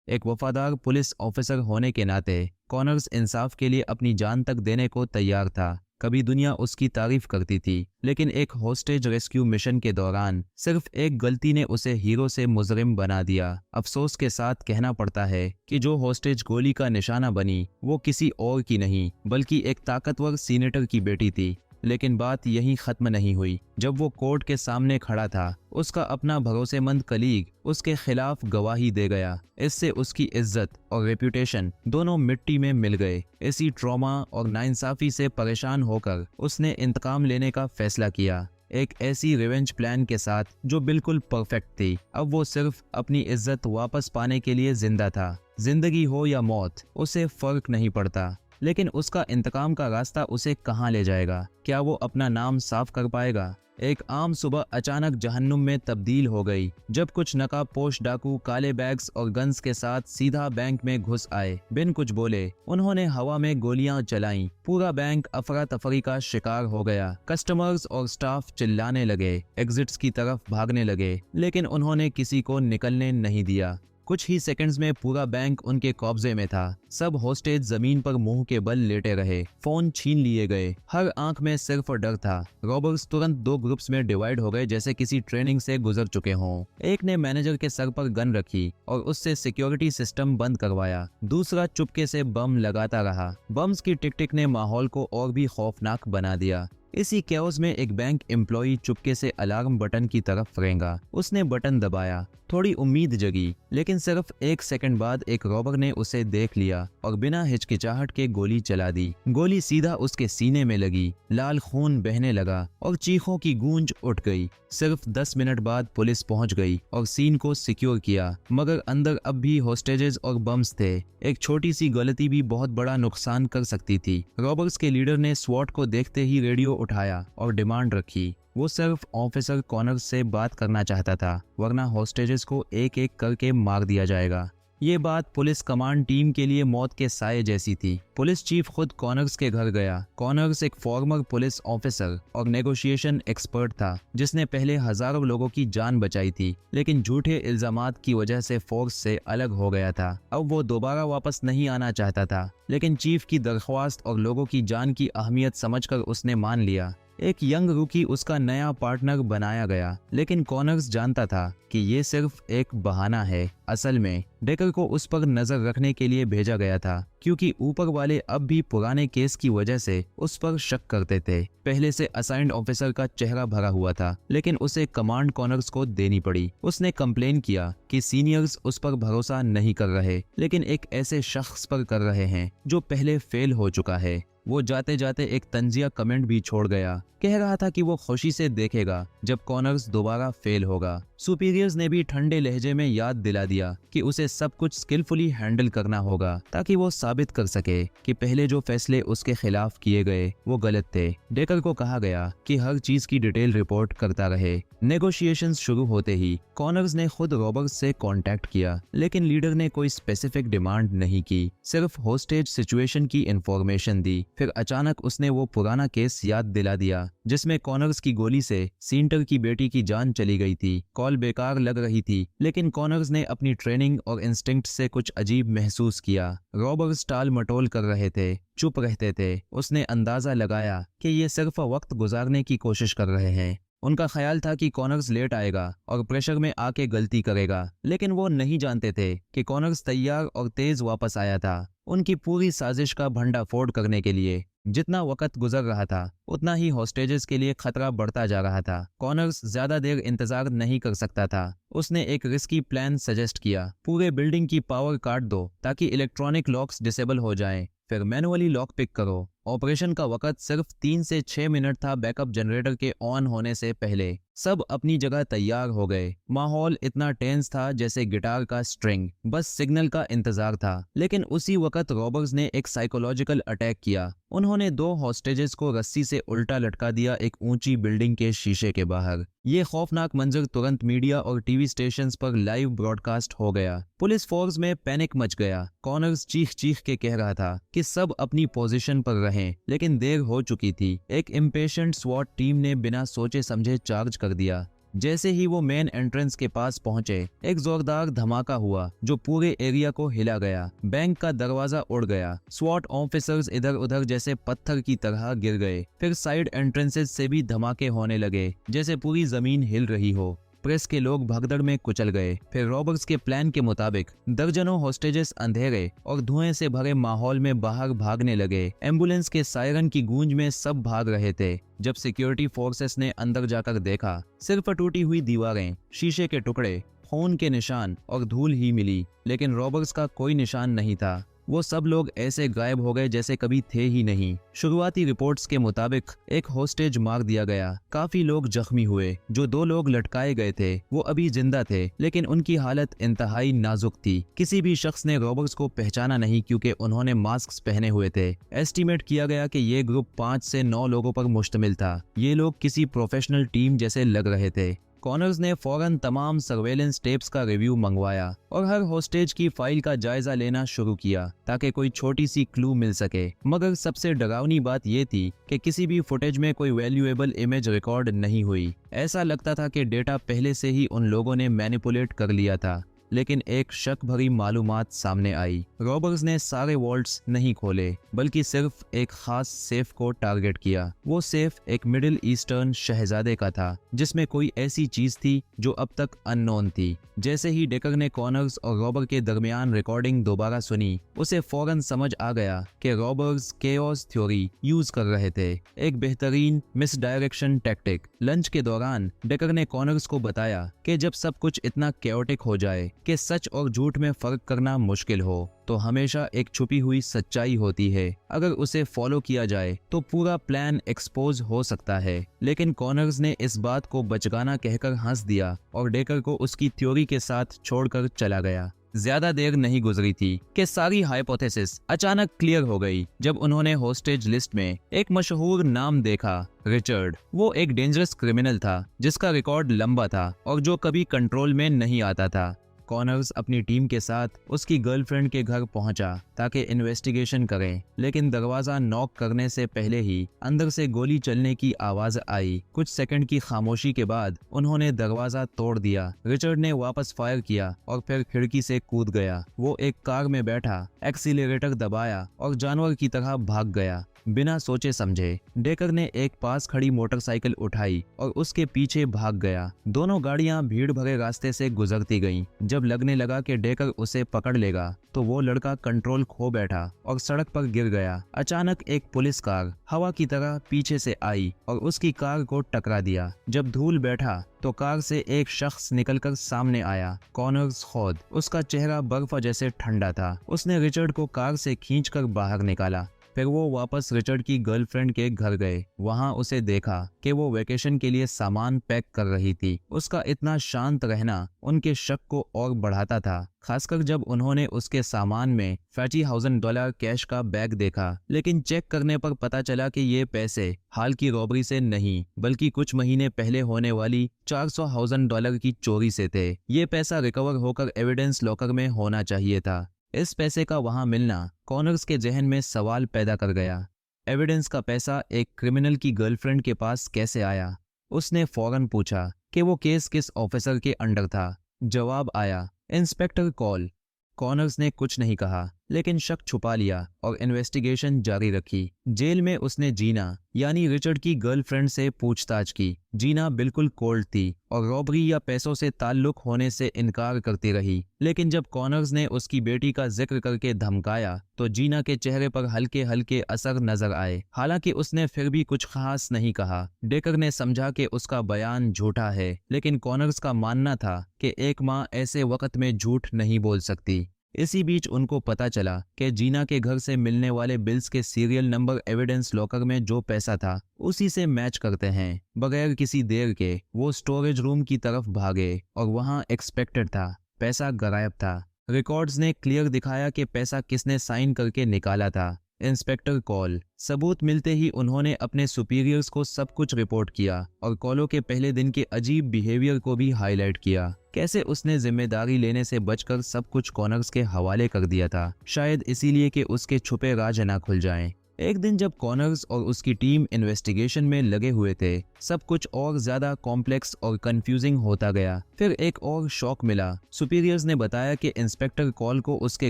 एक वफादार police officer होने के नाते कॉनर्स इंसाफ के लिए अपनी जान तक देने को तैयार था। कभी दुनिया उसकी तारीफ करती थी, लेकिन एक होस्टेज रेस्क्यू मिशन के दौरान सिर्फ एक गलती ने उसे हीरो से मुजरिम बना दिया। अफसोस के साथ कहना पड़ता है कि जो होस्टेज गोली का निशाना बनी वो किसी और की नहीं बल्कि एक ताकतवर सीनेटर की बेटी थी। लेकिन बात यहीं खत्म नहीं हुई। जब वो कोर्ट के सामने खड़ा था, उसका अपना भरोसेमंद कलीग उसके खिलाफ गवाही दे गया। इससे उसकी इज्जत और रेप्यूटेशन दोनों मिट्टी में मिल गए। इसी ट्रॉमा और नाइंसाफी से परेशान होकर उसने इंतकाम लेने का फैसला किया, एक ऐसी रिवेंज प्लान के साथ जो बिल्कुल परफेक्ट थी। अब वो सिर्फ अपनी इज्जत वापस पाने के लिए जिंदा था। जिंदगी हो या मौत उसे फर्क नहीं पड़ता, लेकिन उसका इंतकाम का रास्ता उसे कहाँ ले जाएगा? क्या वो अपना नाम साफ कर पाएगा? एक आम सुबह अचानक जहन्नुम में तब्दील हो गई, जब कुछ नकाबपोश डाकू काले बैग्स और गन्स के साथ सीधा बैंक में घुस आए। बिन कुछ बोले उन्होंने हवा में गोलियां चलाईं। पूरा बैंक अफरा तफरी का शिकार हो गया। कस्टमर्स और स्टाफ चिल्लाने लगे, एग्जिट्स की तरफ भागने लगे, लेकिन उन्होंने किसी को निकलने नहीं दिया। कुछ ही सेकंड्स में पूरा बैंक उनके कब्जे में था। सब होस्टेज जमीन पर मुंह के बल लेटे रहे, फोन छीन लिए गए, हर आंख में सिर्फ डर था। रॉबर्स तुरंत दो ग्रुप्स में डिवाइड हो गए, जैसे किसी ट्रेनिंग से गुजर चुके हों। एक ने मैनेजर के सर पर गन रखी और उससे सिक्योरिटी सिस्टम बंद करवाया। दूसरा चुपके से बम लगाता रहा। बम्स की टिक टिक ने माहौल को और भी खौफनाक बना दिया। इसी कैओस में एक बैंक एम्प्लॉई चुपके से अलार्म बटन की तरफ रेंगा। उसने बटन दबाया। थोड़ी उम्मीद जगी, लेकिन सिर्फ एक सेकंड बाद एक रॉबर ने उसे देख लिया और बिना हिचकिचाहट के गोली चला दी। गोली सीधा उसके सीने में लगी। लाल खून बहने लगा और चीखों की गूंज उठ गई। सिर्फ 10 मिनट बाद पुलिस पहुंच गई और सीन को सिक्योर किया, मगर अंदर अब भी होस्टेजेस और बम्स थे। एक छोटी सी गलती भी बहुत बड़ा नुकसान कर सकती थी। रॉबर्स के लीडर ने स्वॉट को देखते ही रेडियो उठाया और डिमांड रखी। वो सिर्फ ऑफिसर कॉनर्स से बात करना चाहता था, वरना होस्टेजेस को एक एक करके मार दिया जाएगा। ये बात पुलिस कमांड टीम के लिए मौत के साए जैसी थी। पुलिस चीफ खुद कॉनर्स के घर गया। कॉनर्स एक फॉर्मर पुलिस ऑफिसर और नेगोशिएशन एक्सपर्ट था, जिसने पहले हजारों लोगों की जान बचाई थी, लेकिन झूठे इल्जामात की वजह से फोर्स से अलग हो गया था। अब वो दोबारा वापस नहीं आना चाहता था, लेकिन चीफ की दरख्वास्त और लोगों की जान की अहमियत समझकर उसने मान लिया। एक यंग रूकी उसका नया पार्टनर बनाया गया, लेकिन कॉनर्स जानता था कि ये सिर्फ एक बहाना है। असल में डेकर को उस पर नजर रखने के लिए भेजा गया था, क्योंकि ऊपर वाले अब भी पुराने केस की वजह से उस पर शक करते थे। पहले से असाइंड ऑफिसर का चेहरा भरा हुआ था, लेकिन उसे कमांड कॉनर्स को देनी पड़ी। उसने कंप्लेन किया कि सीनियर्स उस पर भरोसा नहीं कर रहे, लेकिन एक ऐसे शख्स पर कर रहे हैं जो पहले फेल हो चुका है। वो जाते जाते एक तंजिया कमेंट भी छोड़ गया। कह रहा था कि वो खुशी से देखेगा जब कॉनर्स दोबारा फेल होगा। सुपीरियर्स ने भी ठंडे लहजे में याद दिला दिया कि उसे सब कुछ स्किलफुली हैंडल करना होगा, ताकि वो साबित कर सके कि पहले जो फैसले उसके खिलाफ किए गए वो गलत थे। डेकर को कहा गया कि हर चीज की डिटेल रिपोर्ट करता रहे। नेगोशिएशंस शुरू होते ही कॉनर्स ने खुद रॉबर्ट्स से कांटेक्ट किया, लेकिन लीडर ने कोई स्पेसिफिक डिमांड नहीं की, सिर्फ होस्टेज सिचुएशन की इंफॉर्मेशन दी। फिर अचानक उसने वो पुराना केस याद दिला दिया, जिसमें कॉनर्स की गोली से सींटर की बेटी की जान चली गई थी। कॉल बेकार लग रही थी, लेकिन कॉनर्स ने अपनी ट्रेनिंग और इंस्टिंक्ट से कुछ अजीब महसूस किया। रॉबर्ट्स टाल मटोल कर रहे थे, चुप रहते थे। उसने अंदाजा लगाया कि ये सिर्फ वक्त गुजारने की कोशिश कर रहे हैं। उनका ख्याल था कि कॉनर्स लेट आएगा और प्रेशर में आके गलती करेगा, लेकिन वो नहीं जानते थे कि कॉनर्स तैयार और तेज वापस आया था, उनकी पूरी साजिश का भंडाफोड़ करने के लिए। जितना वक्त गुजर रहा था, उतना ही हॉस्टेजेस के लिए खतरा बढ़ता जा रहा था। कॉनर्स ज्यादा देर इंतजार नहीं कर सकता था। उसने एक रिस्की प्लान सजेस्ट किया। पूरे बिल्डिंग की पावर काट दो ताकि इलेक्ट्रॉनिक लॉक्स डिसेबल हो जाएं, फिर मैनुअली लॉक पिक करो। ऑपरेशन का वक्त सिर्फ 3 से 6 मिनट था बैकअप जनरेटर के ऑन होने से पहले। सब अपनी जगह तैयार हो गए। माहौल इतना टेंस था जैसे गिटार का स्ट्रिंग, बस सिग्नल का इंतजार था। लेकिन उसी वक्त रॉबर्ट्स ने एक साइकोलॉजिकल अटैक किया। उन्होंने 2 हॉस्टेजेस को रस्सी से उल्टा लटका दिया एक ऊंची बिल्डिंग के शीशे के बाहर। ये खौफनाक मंजर तुरंत मीडिया और टीवी स्टेशंस पर लाइव ब्रॉडकास्ट हो गया। पुलिस फोर्स में पैनिक मच गया। कॉनर्स चीख चीख के कह रहा था कि सब अपनी पोजीशन पर रहें, लेकिन देर हो चुकी थी। एक इम्पेशेंट स्वॉट टीम ने बिना सोचे समझे चार्ज कर दिया। जैसे ही वो मेन एंट्रेंस के पास पहुंचे, एक जोरदार धमाका हुआ जो पूरे एरिया को हिला गया। बैंक का दरवाजा उड़ गया, स्वॉट ऑफिसर्स इधर उधर जैसे पत्थर की तरह गिर गए। फिर साइड एंट्रेंसेस से भी धमाके होने लगे जैसे पूरी जमीन हिल रही हो। प्रेस के लोग भगदड़ में कुचल गए। फिर रॉबर्ट्स के प्लान के मुताबिक दर्जनों होस्टेजेस अंधेरे और धुएं से भरे माहौल में बाहर भागने लगे। एम्बुलेंस के सायरन की गूंज में सब भाग रहे थे। जब सिक्योरिटी फोर्सेस ने अंदर जाकर देखा, सिर्फ टूटी हुई दीवारें, शीशे के टुकड़े, खून के निशान और धूल ही मिली, लेकिन रॉबर्ट्स का कोई निशान नहीं था। वो सब लोग ऐसे गायब हो गए जैसे कभी थे ही नहीं। शुरुआती रिपोर्ट्स के मुताबिक एक होस्टेज मार दिया गया। काफी लोग जख्मी हुए। जो 2 लोग लटकाए गए थे वो अभी जिंदा थे, लेकिन उनकी हालत इंतहाई नाजुक थी। किसी भी शख्स ने रॉबर्ट्स को पहचाना नहीं क्योंकि उन्होंने मास्क पहने हुए थे। एस्टीमेट किया गया कि ये ग्रुप 5 से 9 लोगों पर मुश्तमिल था। ये लोग किसी प्रोफेशनल टीम जैसे लग रहे थे। कॉनर्स ने फौरन तमाम सर्वेलेंस टेप्स का रिव्यू मंगवाया और हर होस्टेज की फाइल का जायजा लेना शुरू किया ताकि कोई छोटी सी क्लू मिल सके। मगर सबसे डरावनी बात यह थी कि किसी भी फुटेज में कोई वैल्यूएबल इमेज रिकॉर्ड नहीं हुई। ऐसा लगता था कि डेटा पहले से ही उन लोगों ने मैनिपुलेट कर लिया था। लेकिन एक शक भरी मालूमात सामने आई। रॉबर्ट्स ने सारे वॉल्ट्स नहीं खोले, बल्कि सिर्फ एक खास सेफ को टारगेट किया। वो सेफ एक मिडिल ईस्टर्न शहजादे का था जिसमें कोई ऐसी चीज थी जो अब तक अननोन थी। जैसे ही डेकर ने कॉनर्स और रॉबर्ट के दरमियान रिकॉर्डिंग दोबारा सुनी, उसे फौरन समझ आ गया कि रॉबर्ट्स केओस थ्योरी यूज कर रहे थे, एक बेहतरीन मिसडायरेक्शन टैक्टिक। लंच के दौरान डेकर ने कॉनर्स को बताया कि जब सब कुछ इतना कैओटिक हो जाए कि सच और झूठ में फर्क करना मुश्किल हो, तो हमेशा एक छुपी हुई सच्चाई होती है। अगर उसे फॉलो किया जाए तो पूरा प्लान एक्सपोज हो सकता है। लेकिन कॉनर्स ने इस बात को बचगाना कहकर हंस दिया और डेकर को उसकी थ्योरी के साथ छोड़कर चला गया। ज्यादा देर नहीं गुजरी थी कि सारी हाइपोथेसिस अचानक क्लियर हो गई जब उन्होंने होस्टेज लिस्ट में एक मशहूर नाम देखा, रिचर्ड। वो एक डेंजरस क्रिमिनल था जिसका रिकॉर्ड लंबा था और जो कभी कंट्रोल में नहीं आता था। कॉनर्स अपनी टीम के साथ उसकी गर्लफ्रेंड के घर पहुंचा ताकि इन्वेस्टिगेशन करें, लेकिन दरवाजा नॉक करने से पहले ही अंदर से गोली चलने की आवाज आई। कुछ सेकंड की खामोशी के बाद उन्होंने दरवाजा तोड़ दिया। रिचर्ड ने वापस फायर किया और फिर खिड़की से कूद गया। वो एक कार में बैठा, एक्सीलरेटर दबाया और जानवर की तरह भाग गया बिना सोचे समझे। डेकर ने एक पास खड़ी मोटरसाइकिल उठाई और उसके पीछे भाग गया। दोनों गाड़ियां भीड़ भरे रास्ते से गुजरती गईं। जब लगने लगा कि डेकर उसे पकड़ लेगा तो वो लड़का कंट्रोल खो बैठा और सड़क पर गिर गया। अचानक एक पुलिस कार हवा की तरह पीछे से आई और उसकी कार को टकरा दिया। जब धूल बैठा तो कार से एक शख्स निकलकर सामने आया, कॉनर्स खुद। उसका चेहरा बर्फ जैसे ठंडा था। उसने रिचर्ड को कार से खींचकर बाहर निकाला। फिर वो वापस रिचर्ड की गर्लफ्रेंड के घर गए। वहां उसे देखा कि वो वेकेशन के लिए सामान पैक कर रही थी। उसका इतना शांत रहना उनके शक को और बढ़ाता था, खासकर जब उन्होंने उसके सामान में $40,000 कैश का बैग देखा। लेकिन चेक करने पर पता चला कि ये पैसे हाल की रॉबरी से नहीं, बल्कि कुछ महीने पहले होने वाली $400,000 की चोरी से थे। ये पैसा रिकवर होकर एविडेंस लॉकर में होना चाहिए था। इस पैसे का वहां मिलना कॉनर्स के जहन में सवाल पैदा कर गया। एविडेंस का पैसा एक क्रिमिनल की गर्लफ्रेंड के पास कैसे आया? उसने फौरन पूछा कि वो केस किस ऑफिसर के अंडर था। जवाब आया, इंस्पेक्टर कॉल। कॉनर्स ने कुछ नहीं कहा, लेकिन शक छुपा लिया और इन्वेस्टिगेशन जारी रखी। जेल में उसने जीना यानी रिचर्ड की गर्लफ्रेंड से पूछताछ की। जीना बिल्कुल कोल्ड थी और रॉबरी या पैसों से ताल्लुक होने से इनकार करती रही। लेकिन जब कॉनर्स ने उसकी बेटी का जिक्र करके धमकाया तो जीना के चेहरे पर हल्के हल्के असर नजर आए। हालांकि उसने फिर भी कुछ खास नहीं कहा। डेकर ने समझा कि उसका बयान झूठा है, लेकिन कॉनर्स का मानना था कि एक माँ ऐसे वक्त में झूठ नहीं बोल सकती। इसी बीच उनको पता चला कि जीना के घर से मिलने वाले बिल्स के सीरियल नंबर एविडेंस लॉकर में जो पैसा था उसी से मैच करते हैं। बगैर किसी देर के वो स्टोरेज रूम की तरफ भागे और वहां एक्सपेक्टेड था, पैसा गायब था। रिकॉर्ड्स ने क्लियर दिखाया कि पैसा किसने साइन करके निकाला था। Inspector call. सबूत मिलते ही उन्होंने अपने सुपीरियर्स को सब कुछ रिपोर्ट किया और कॉलो के पहले दिन के अजीब बिहेवियर को भी हाईलाइट किया। कैसे उसने जिम्मेदारी लेने से बचकर सब कुछ कॉनर्स के हवाले कर दिया था, शायद इसीलिए कि उसके छुपे राज न खुल जाएं। एक दिन जब कॉनर्स और उसकी टीम इन्वेस्टिगेशन में लगे हुए थे, सब कुछ और ज्यादा कॉम्प्लेक्स और कंफ्यूजिंग होता गया। फिर एक और शॉक मिला। सुपीरियर्स ने बताया कि इंस्पेक्टर कॉल को उसके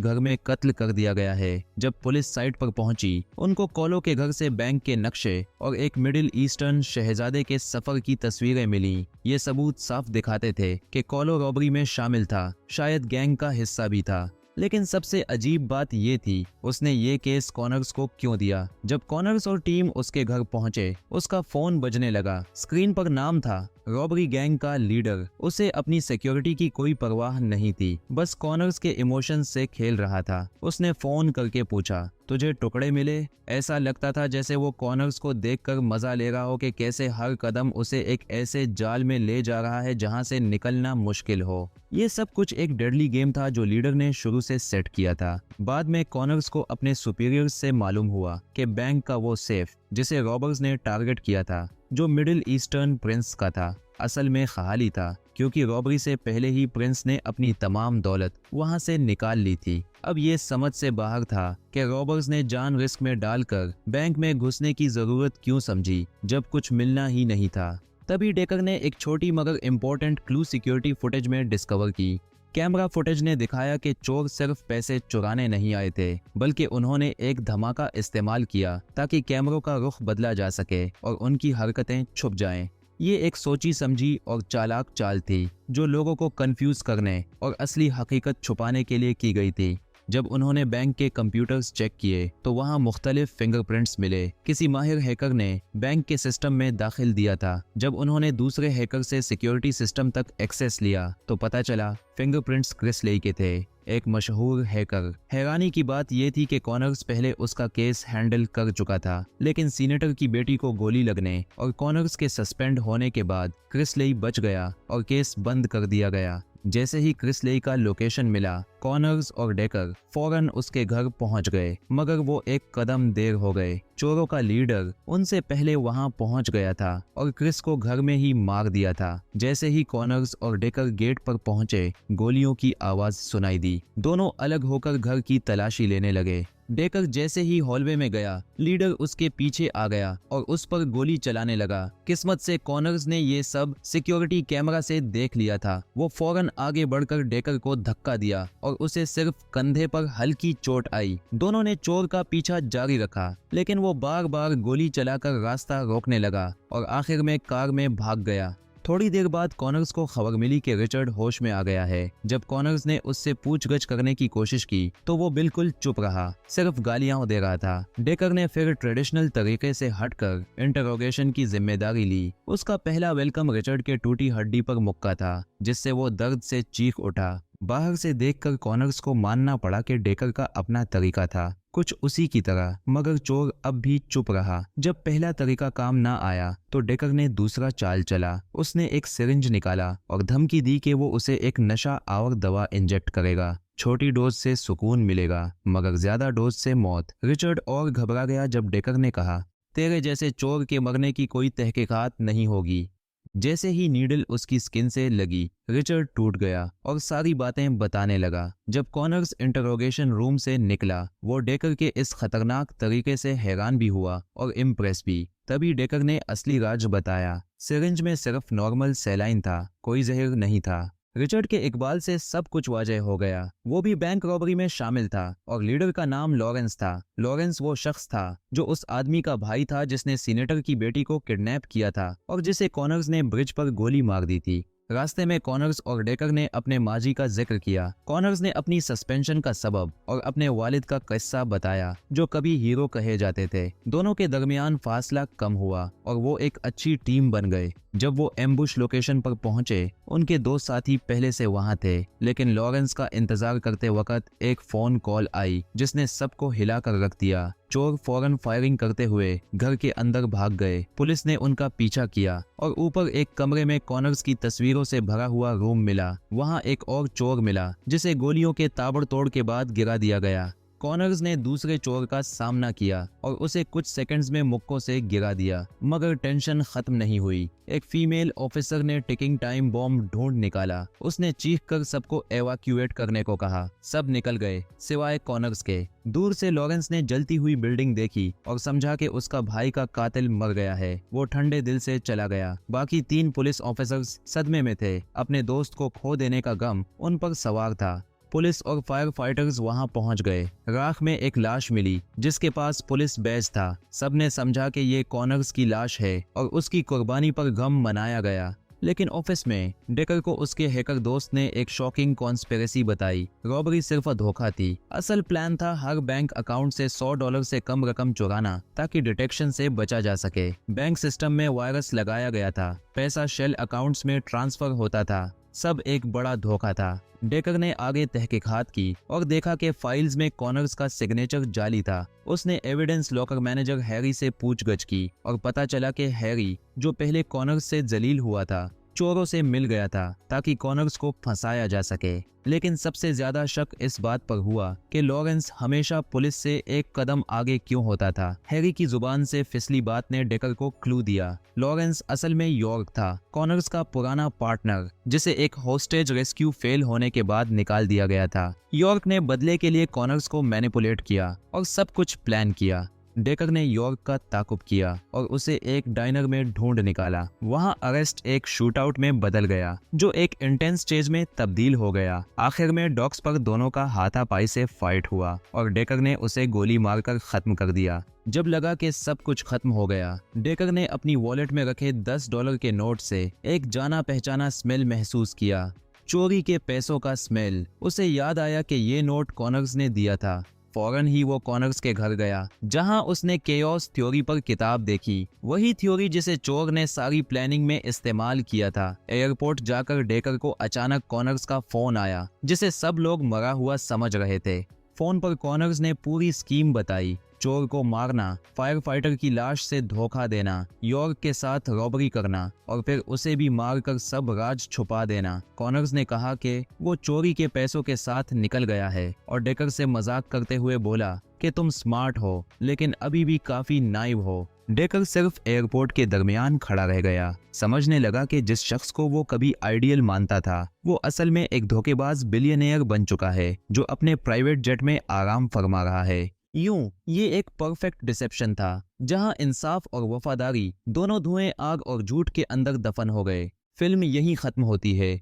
घर में कत्ल कर दिया गया है। जब पुलिस साइट पर पहुंची, उनको कॉलो के घर से बैंक के नक्शे और एक मिडिल ईस्टर्न शहजादे के सफर की तस्वीरें मिली। ये सबूत साफ दिखाते थे कि कॉलो रॉबरी में शामिल था, शायद गैंग का हिस्सा भी था। लेकिन सबसे अजीब बात ये थी, उसने ये केस कॉनर्स को क्यों दिया। जब कॉनर्स और टीम उसके घर पहुंचे, उसका फोन बजने लगा। स्क्रीन पर नाम था, रॉबरी गैंग का लीडर। उसे अपनी सिक्योरिटी की कोई परवाह नहीं थी, बस कॉनर्स के इमोशंस से खेल रहा था। उसने फोन करके पूछा, तुझे टुकड़े मिले? ऐसा लगता था जैसे वो कॉनर्स को देखकर मजा ले रहा हो कि कैसे हर कदम उसे एक ऐसे जाल में ले जा रहा है जहां से निकलना मुश्किल हो। ये सब कुछ एक डेडली गेम था जो लीडर ने शुरू से सेट किया था। बाद में कॉनर्स को अपने सुपीरियर्स से मालूम हुआ कि बैंक का वो सेफ जिसे रॉबर्स ने टारगेट किया था, जो मिडिल ईस्टर्न प्रिंस का था, असल में ख़ाली था, क्योंकि रॉबरी से पहले ही प्रिंस ने अपनी तमाम दौलत वहां से निकाल ली थी। अब ये समझ से बाहर था कि रॉबर्स ने जान रिस्क में डालकर बैंक में घुसने की जरूरत क्यों समझी, जब कुछ मिलना ही नहीं था। तभी डेकर ने एक छोटी मगर इम्पोर्टेंट क्लू सिक्योरिटी फुटेज में डिस्कवर की। कैमरा फुटेज ने दिखाया कि चोर सिर्फ पैसे चुराने नहीं आए थे, बल्कि उन्होंने एक धमाका इस्तेमाल किया ताकि कैमरों का रुख बदला जा सके और उनकी हरकतें छुप जाएं। ये एक सोची समझी और चालाक चाल थी जो लोगों को कंफ्यूज करने और असली हकीकत छुपाने के लिए की गई थी। जब उन्होंने बैंक के कंप्यूटर्स चेक किए तो वहां मुख्तलिफ फिंगरप्रिंट्स मिले। किसी माहिर हैकर ने बैंक के सिस्टम में दाखिल दिया था। जब उन्होंने दूसरे हैकर से सिक्योरिटी सिस्टम तक एक्सेस लिया तो पता चला फिंगरप्रिंट्स क्रिस लेई के थे, एक मशहूर हैकर। हैरानी की बात यह थी कि कॉनर्स पहले उसका केस हैंडल कर चुका था, लेकिन सीनेटर की बेटी को गोली लगने और कॉनर्स के सस्पेंड होने के बाद क्रिस लेई बच गया और केस बंद कर दिया गया। जैसे ही क्रिस लेई का लोकेशन मिला, कॉनर्स और डेकर फौरन उसके घर पहुंच गए, मगर वो एक कदम देर हो गए। चोरों का लीडर उनसे पहले वहां पहुंच गया था और क्रिस को घर में ही मार दिया था। जैसे ही कॉनर्स और डेकर गेट पर पहुंचे, गोलियों की आवाज सुनाई दी। दोनों अलग होकर घर की तलाशी लेने लगे। डेकर जैसे ही हॉलवे में गया, लीडर उसके पीछे आ गया और उस पर गोली चलाने लगा। किस्मत से कॉनर्स ने ये सब सिक्योरिटी कैमरा से देख लिया था। वो फौरन आगे बढ़कर डेकर को धक्का दिया और उसे सिर्फ कंधे पर हल्की चोट आई। दोनों ने चोर का पीछा जारी रखा, लेकिन वो बार बार गोली चलाकर रास्ता रोकने लगा और आखिर में कार में भाग गया। थोड़ी देर बाद कॉनर्स को खबर मिली कि रिचर्ड होश में आ गया है। जब कॉनर्स ने उससे पूछगछ करने की कोशिश की तो वो बिल्कुल चुप रहा, सिर्फ गालियां दे रहा था। डेकर ने फिर ट्रेडिशनल तरीके से हटकर इंटरोगेशन की जिम्मेदारी ली। उसका पहला वेलकम रिचर्ड के टूटी हड्डी पर मुक्का था, जिससे वो दर्द से चीख उठा। बाहर से देखकर कॉनर्स को मानना पड़ा कि डेकर का अपना तरीका था, कुछ उसी की तरह, मगर चोर अब भी चुप रहा। जब पहला तरीका काम ना आया तो डेकर ने दूसरा चाल चला। उसने एक सिरिंज निकाला और धमकी दी कि वो उसे एक नशा आवर दवा इंजेक्ट करेगा। छोटी डोज से सुकून मिलेगा, मगर ज्यादा डोज से मौत। रिचर्ड और घबरा गया जब डेकर ने कहा, तेरे जैसे चोर के मरने की कोई तहकीकात नहीं होगी। जैसे ही नीडल उसकी स्किन से लगी, रिचर्ड टूट गया और सारी बातें बताने लगा। जब कॉनर्स इंटरोगेशन रूम से निकला, वो डेकर के इस खतरनाक तरीके से हैरान भी हुआ और इम्प्रेस भी। तभी डेकर ने असली राज बताया। सिरिंज में सिर्फ नॉर्मल सैलाइन था, कोई जहर नहीं था। रिचर्ड के इकबाल से सब कुछ वाजह हो गया। वो भी बैंक रॉबरी में शामिल था और लीडर का नाम लॉरेंस था। लॉरेंस वो शख्स था जो उस आदमी का भाई था जिसने सीनेटर की बेटी को किडनैप किया था और जिसे कॉनर्स ने ब्रिज पर गोली मार दी थी। रास्ते में कॉनर्स और डेकर ने अपने माजी का जिक्र किया। कॉनर्स ने अपनी सस्पेंशन का सबब और अपने वालिद का किस्सा बताया, जो कभी हीरो कहे जाते थे। दोनों के दरमियान फासला कम हुआ और वो एक अच्छी टीम बन गए। जब वो एम्बुश लोकेशन पर पहुंचे, उनके दो साथी पहले से वहां थे, लेकिन लॉरेंस का इंतजार करते वक्त एक फोन कॉल आई जिसने सबको हिलाकर रख दिया। चोर फौरन फायरिंग करते हुए घर के अंदर भाग गए। पुलिस ने उनका पीछा किया और ऊपर एक कमरे में कॉनर्स की तस्वीरों से भरा हुआ रूम मिला। वहां एक और चोर मिला जिसे गोलियों के ताबड़तोड़ के बाद गिरा दिया गया। कॉनर्स ने दूसरे चोर का सामना किया और उसे कुछ सेकंड्स में मुक्कों से गिरा दिया, मगर टेंशन खत्म नहीं हुई। एक फीमेल ऑफिसर ने टिकिंग टाइम बॉम्ब ढूंढ निकाला। उसने चीख कर सबको एवाक्यूएट करने को कहा। सब निकल गए सिवाय कॉनर्स के। दूर से लॉरेंस ने जलती हुई बिल्डिंग देखी और समझा कि उसका भाई का कातिल मर गया है। वो ठंडे दिल से चला गया। बाकी 3 पुलिस ऑफिसर्स सदमे में थे। अपने दोस्त को खो देने का गम उन पर सवार था। पुलिस और फायर फाइटर्स वहां पहुंच गए। राख में एक लाश मिली जिसके पास पुलिस बैज था। सबने समझा कि ये कॉनर्स की लाश है और उसकी कुर्बानी पर गम मनाया गया। लेकिन ऑफिस में डेकर को उसके हैकर दोस्त ने एक शॉकिंग कॉन्स्पिरेसी बताई। रॉबरी सिर्फ धोखा थी। असल प्लान था हर बैंक अकाउंट से $100 से कम रकम चुराना ताकि डिटेक्शन से बचा जा सके। बैंक सिस्टम में वायरस लगाया गया था। पैसा शेल अकाउंट्स में ट्रांसफर होता था। सब एक बड़ा धोखा था। डेकर ने आगे तहकीकात की और देखा कि फाइल्स में कॉनर्स का सिग्नेचर जाली था। उसने एविडेंस लॉकर मैनेजर हैरी से पूछगछ की और पता चला कि हैरी, जो पहले कॉनर्स से जलील हुआ था, चोरों से मिल गया था ताकि कॉनर्स को फंसाया जा सके। लेकिन सबसे ज्यादा शक इस बात पर हुआ कि लॉरेंस हमेशा पुलिस से एक कदम आगे क्यों होता था। हैरी की जुबान से फिसली बात ने डेकर को क्लू दिया। लॉरेंस असल में यॉर्क था, कॉनर्स का पुराना पार्टनर, जिसे एक होस्टेज रेस्क्यू फेल होने के बाद निकाल दिया गया था। यॉर्क ने बदले के लिए कॉनर्स को मैनिपुलेट किया और सब कुछ प्लान किया। डेकर ने यॉर्क का ताकुब किया और उसे एक डाइनर में ढूंढ निकाला। वहां अरेस्ट एक शूटआउट में बदल गया जो एक इंटेंस स्टेज में तब्दील हो गया। आखिर में डॉक्स पर दोनों का हाथापाई से फाइट हुआ और डेकर ने उसे गोली मारकर खत्म कर दिया। जब लगा कि सब कुछ खत्म हो गया, डेकर ने अपनी वॉलेट में रखे $10 के नोट से एक जाना पहचाना स्मेल महसूस किया। चोरी के पैसों का स्मेल। उसे याद आया कि ये नोट कॉनर्स ने दिया था। फौरन ही वो कॉनर्स के घर गया जहां उसने केओस थ्योरी पर किताब देखी। वही थ्योरी जिसे चोर ने सारी प्लानिंग में इस्तेमाल किया था। एयरपोर्ट जाकर डेकर को अचानक कॉनर्स का फोन आया जिसे सब लोग मरा हुआ समझ रहे थे। फोन पर कॉनर्स ने पूरी स्कीम बताई। चोर को मारना, फायर फाइटर की लाश से धोखा देना, यॉर्क के साथ रॉबरी करना और फिर उसे भी मारकर सब राज छुपा देना। कॉनर्स ने कहा कि वो चोरी के पैसों के साथ निकल गया है और डेकर से मजाक करते हुए बोला कि तुम स्मार्ट हो लेकिन अभी भी काफी नाइव हो। डेकर सिर्फ एयरपोर्ट के दरमियान खड़ा रह गया। समझने लगा कि जिस शख्स को वो कभी आइडियल मानता था वो असल में एक धोखेबाज बिलियनियर बन चुका है जो अपने प्राइवेट जेट में आराम फरमा रहा है। यूं ये एक परफेक्ट डिसेप्शन था जहां इंसाफ और वफादारी दोनों धुएं, आग और झूठ के अंदर दफन हो गए। फिल्म यहीं खत्म होती है।